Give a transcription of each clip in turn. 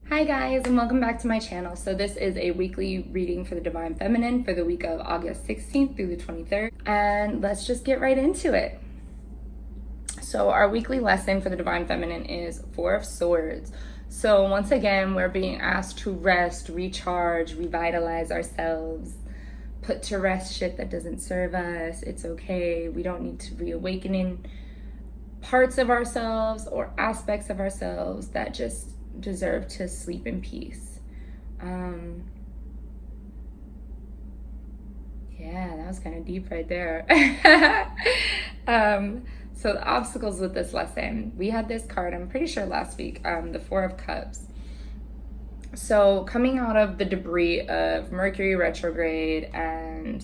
Hi guys, and welcome back to my channel. So this is a weekly reading for the Divine Feminine for the week of August 16th through the 23rd. And let's just get right into it. So our weekly lesson for the Divine Feminine is Four of Swords. So once again, we're being asked to rest, recharge, revitalize ourselves, put to rest shit that doesn't serve us. It's okay. We don't need to reawaken parts of ourselves or aspects of ourselves that just deserve to sleep in peace. Yeah, that was kind of deep right there. So the obstacles with this lesson, we had this card, I'm pretty sure last week, the Four of Cups. So coming out of the debris of Mercury retrograde and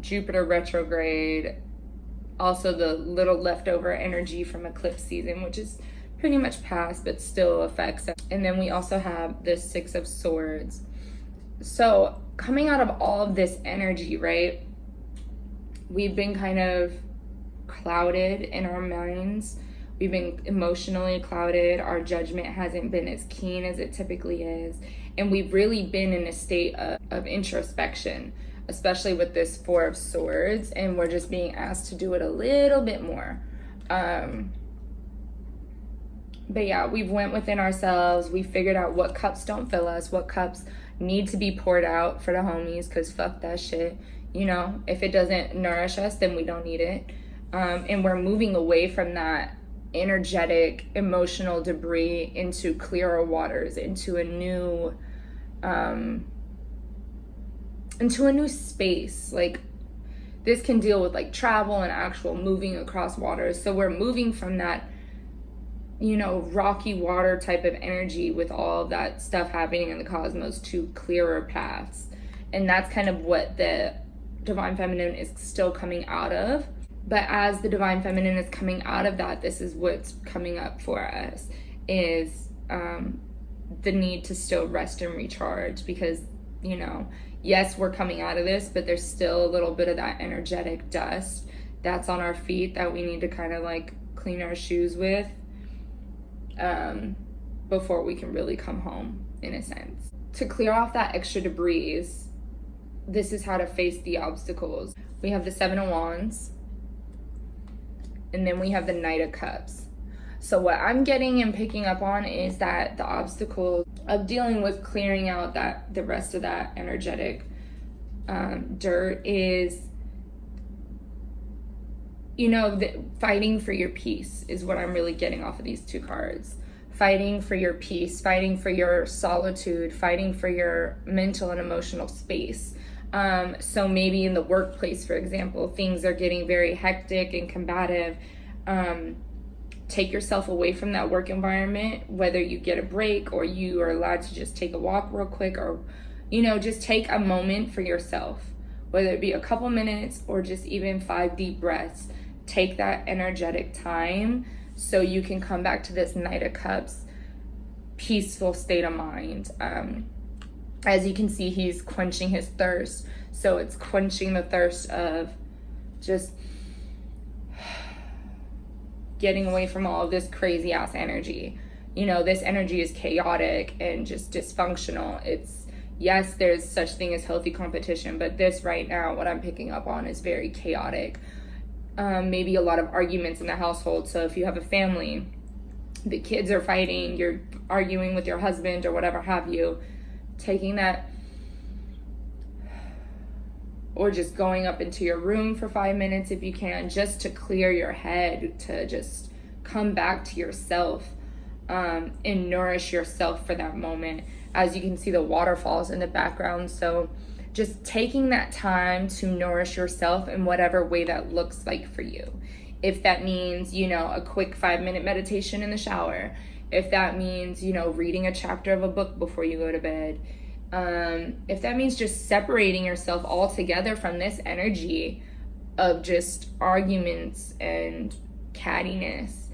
Jupiter retrograde, also the little leftover energy from eclipse season, which is pretty much past but still affects us. And then we also have the Six of Swords. So coming out of all of this energy, right, we've been kind of clouded in our minds. We've been emotionally clouded. Our judgment hasn't been as keen as it typically is. And we've really been in a state of introspection, especially with this Four of Swords. And we're just being asked to do it a little bit more. But yeah, we've went within ourselves. We figured out what cups don't fill us, what cups need to be poured out for the homies, because fuck that shit. You know, if it doesn't nourish us, then we don't need it. And we're moving away from that energetic, emotional debris into clearer waters, into a new space. Like, this can deal with like travel and actual moving across waters. So we're moving from that, you know, rocky water type of energy with all of that stuff happening in the cosmos to clearer paths. And that's kind of what the Divine Feminine is still coming out of. But as the Divine Feminine is coming out of that, this is what's coming up for us, is the need to still rest and recharge. Because, you know, yes, we're coming out of this, but there's still a little bit of that energetic dust that's on our feet that we need to kind of like clean our shoes with before we can really come home, in a sense. To clear off that extra debris, this is how to face the obstacles. We have the Seven of Wands, and then we have the Knight of Cups. So what I'm getting and picking up on is that the obstacle of dealing with clearing out the rest of that energetic dirt is, you know, fighting for your peace is what I'm really getting off of these two cards. Fighting for your peace, fighting for your solitude, fighting for your mental and emotional space. So maybe in the workplace, for example, things are getting very hectic and combative. Take yourself away from that work environment, whether you get a break or you are allowed to just take a walk real quick, or, you know, just take a moment for yourself, whether it be a couple minutes or just even 5 deep breaths. Take that energetic time so you can come back to this Knight of Cups peaceful state of mind. As you can see, he's quenching his thirst. So it's quenching the thirst of just getting away from all of this crazy ass energy. You know, this energy is chaotic and just dysfunctional. It's, yes, there's such thing as healthy competition, but this right now, what I'm picking up on, is very chaotic. Maybe a lot of arguments in the household. So if you have a family, the kids are fighting, you're arguing with your husband or whatever have you, taking that, or just going up into your room for 5 minutes if you can, just to clear your head, to just come back to yourself and nourish yourself for that moment. As you can see, the waterfalls in the background. So just taking that time to nourish yourself in whatever way that looks like for you. If that means, you know, a quick 5-minute meditation in the shower. If that means, you know, reading a chapter of a book before you go to bed. If that means just separating yourself altogether from this energy of just arguments and cattiness,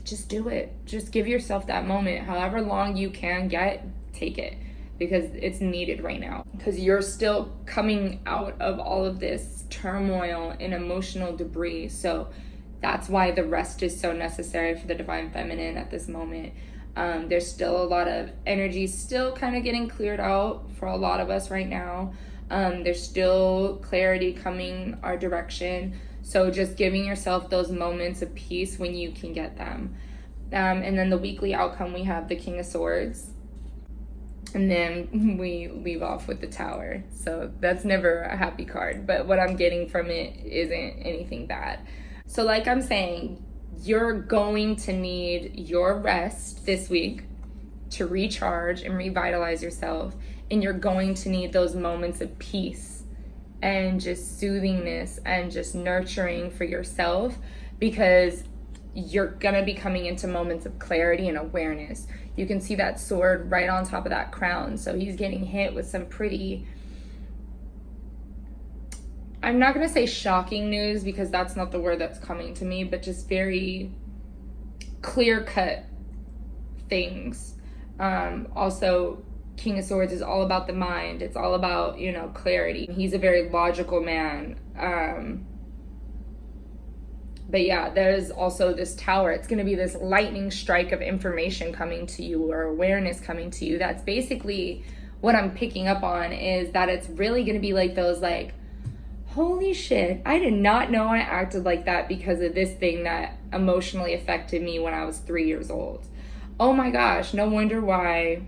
just do it. Just give yourself that moment. However long you can get, take it. Because it's needed right now. Because you're still coming out of all of this turmoil and emotional debris. So that's why the rest is so necessary for the Divine Feminine at this moment. There's still a lot of energy still kind of getting cleared out for a lot of us right now. There's still clarity coming our direction. So just giving yourself those moments of peace when you can get them. And then the weekly outcome, we have the King of Swords. And then we leave off with the Tower. So that's never a happy card. But what I'm getting from it isn't anything bad. So like I'm saying, you're going to need your rest this week to recharge and revitalize yourself. And you're going to need those moments of peace and just soothingness and just nurturing for yourself, because you're going to be coming into moments of clarity and awareness. You can see that sword right on top of that crown. So he's getting hit with some pretty, I'm not going to say shocking news, because that's not the word that's coming to me, but just very clear-cut things. Also, King of Swords is all about the mind. It's all about, clarity. He's a very logical man. But yeah, there's also this Tower. It's going to be this lightning strike of information coming to you, or awareness coming to you. That's basically what I'm picking up on, is that it's really going to be like those, like, holy shit, I did not know I acted like that because of this thing that emotionally affected me when I was 3 years old. Oh my gosh, no wonder why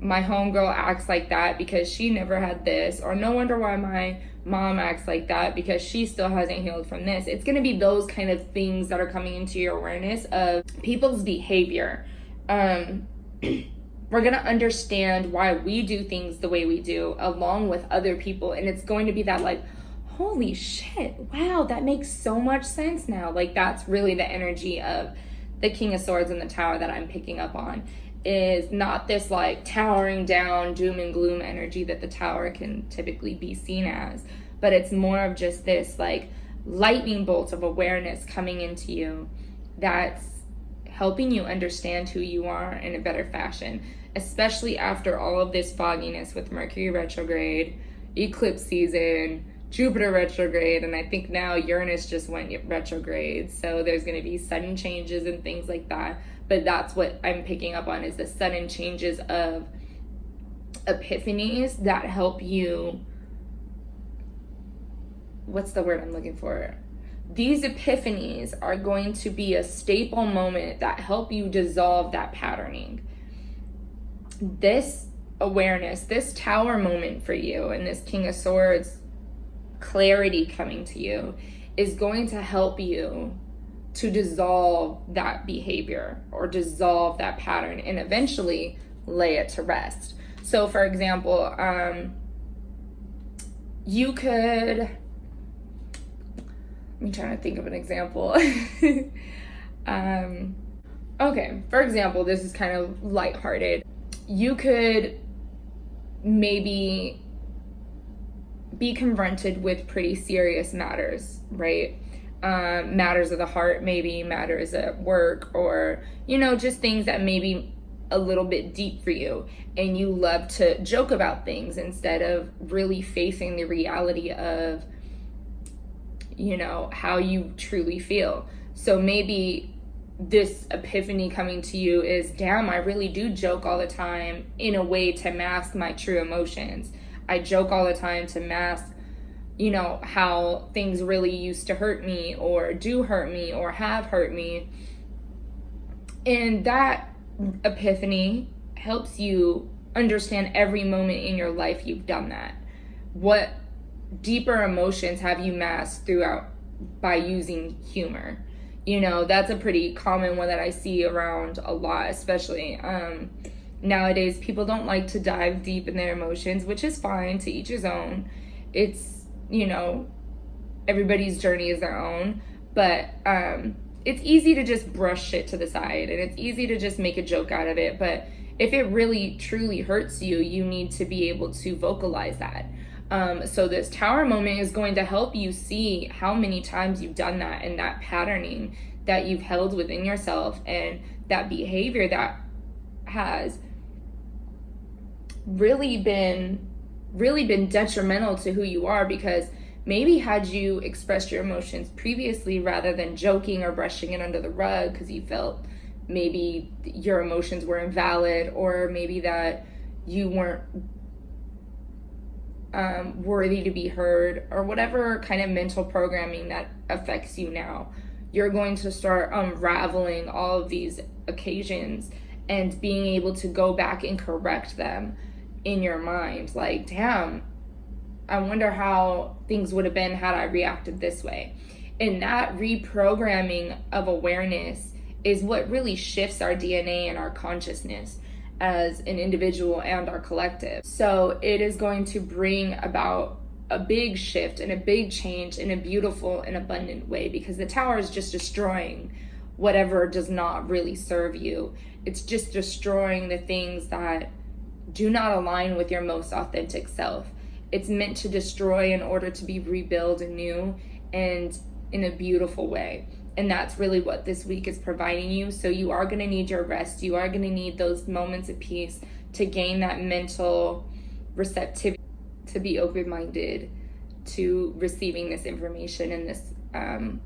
my homegirl acts like that, because she never had this. Or no wonder why my mom acts like that, because she still hasn't healed from this. It's going to be those kind of things that are coming into your awareness of people's behavior. We're going to understand why we do things the way we do along with other people. And it's going to be that, like, holy shit, wow, that makes so much sense now. Like, that's really the energy of the King of Swords and the Tower that I'm picking up on. Is not this, like, towering down doom and gloom energy that the Tower can typically be seen as, but it's more of just this, like, lightning bolt of awareness coming into you that's helping you understand who you are in a better fashion, especially after all of this fogginess with Mercury retrograde, eclipse season, Jupiter retrograde, and I think now Uranus just went retrograde. So there's going to be sudden changes and things like that. But that's what I'm picking up on, is the sudden changes of epiphanies that help you. What's the word I'm looking for? These epiphanies are going to be a staple moment that help you dissolve that patterning. This awareness, this Tower moment for you, and this King of Swords clarity coming to you, is going to help you to dissolve that behavior or dissolve that pattern and eventually lay it to rest. So for example, you could, let me try to think of an example. Okay, for example, this is kind of lighthearted. You could maybe be confronted with pretty serious matters, right? Matters of the heart, maybe matters at work, or, just things that may be a little bit deep for you, and you love to joke about things instead of really facing the reality of, how you truly feel. So maybe this epiphany coming to you is, damn, I really do joke all the time in a way to mask my true emotions. I joke all the time to mask, how things really used to hurt me, or do hurt me, or have hurt me. And that epiphany helps you understand every moment in your life you've done that. What deeper emotions have you masked throughout by using humor? That's a pretty common one that I see around a lot, especially nowadays. People don't like to dive deep in their emotions, which is fine, to each his own. It's, everybody's journey is their own, but it's easy to just brush shit to the side, and it's easy to just make a joke out of it. But if it really truly hurts you, you need to be able to vocalize that. So this Tower moment is going to help you see how many times you've done that, and that patterning that you've held within yourself, and that behavior that has really been detrimental to who you are, because maybe had you expressed your emotions previously rather than joking or brushing it under the rug because you felt maybe your emotions were invalid, or maybe that you weren't worthy to be heard, or whatever kind of mental programming that affects you now. You're going to start unraveling all of these occasions and being able to go back and correct them in your mind. Like, damn, I wonder how things would have been had I reacted this way. And that reprogramming of awareness is what really shifts our DNA and our consciousness as an individual and our collective. So it is going to bring about a big shift and a big change in a beautiful and abundant way, because the tower is just destroying whatever does not really serve you. It's just destroying the things that do not align with your most authentic self. It's meant to destroy in order to be rebuilt anew and in a beautiful way. And that's really what this week is providing you. So you are going to need your rest. You are going to need those moments of peace to gain that mental receptivity, to be open-minded to receiving this information and this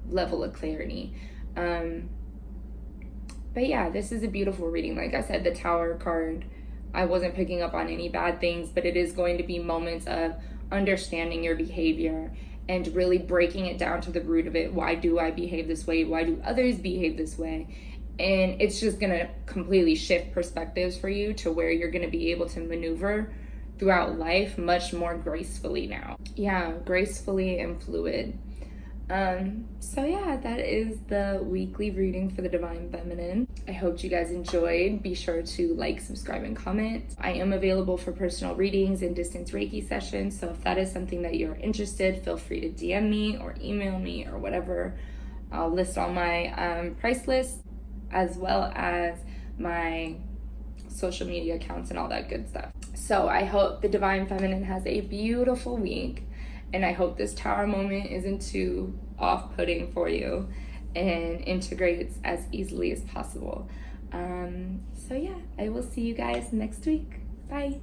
level of clarity. But yeah, this is a beautiful reading. Like I said, the Tower card, I wasn't picking up on any bad things, but it is going to be moments of understanding your behavior and really breaking it down to the root of it. Why do I behave this way? Why do others behave this way? And it's just going to completely shift perspectives for you to where you're going to be able to maneuver throughout life much more gracefully now. Yeah, gracefully and fluid. So yeah, that is the weekly reading for the Divine Feminine. I hope you guys enjoyed. Be sure to like, subscribe, and comment. I am available for personal readings and distance Reiki sessions, so if that is something that you're interested, feel free to DM me or email me or whatever. I'll list all my price lists, as well as my social media accounts and all that good stuff. So I hope the Divine Feminine has a beautiful week, and I hope this Tower moment isn't too off-putting for you and integrates as easily as possible. So yeah, I will see you guys next week. Bye.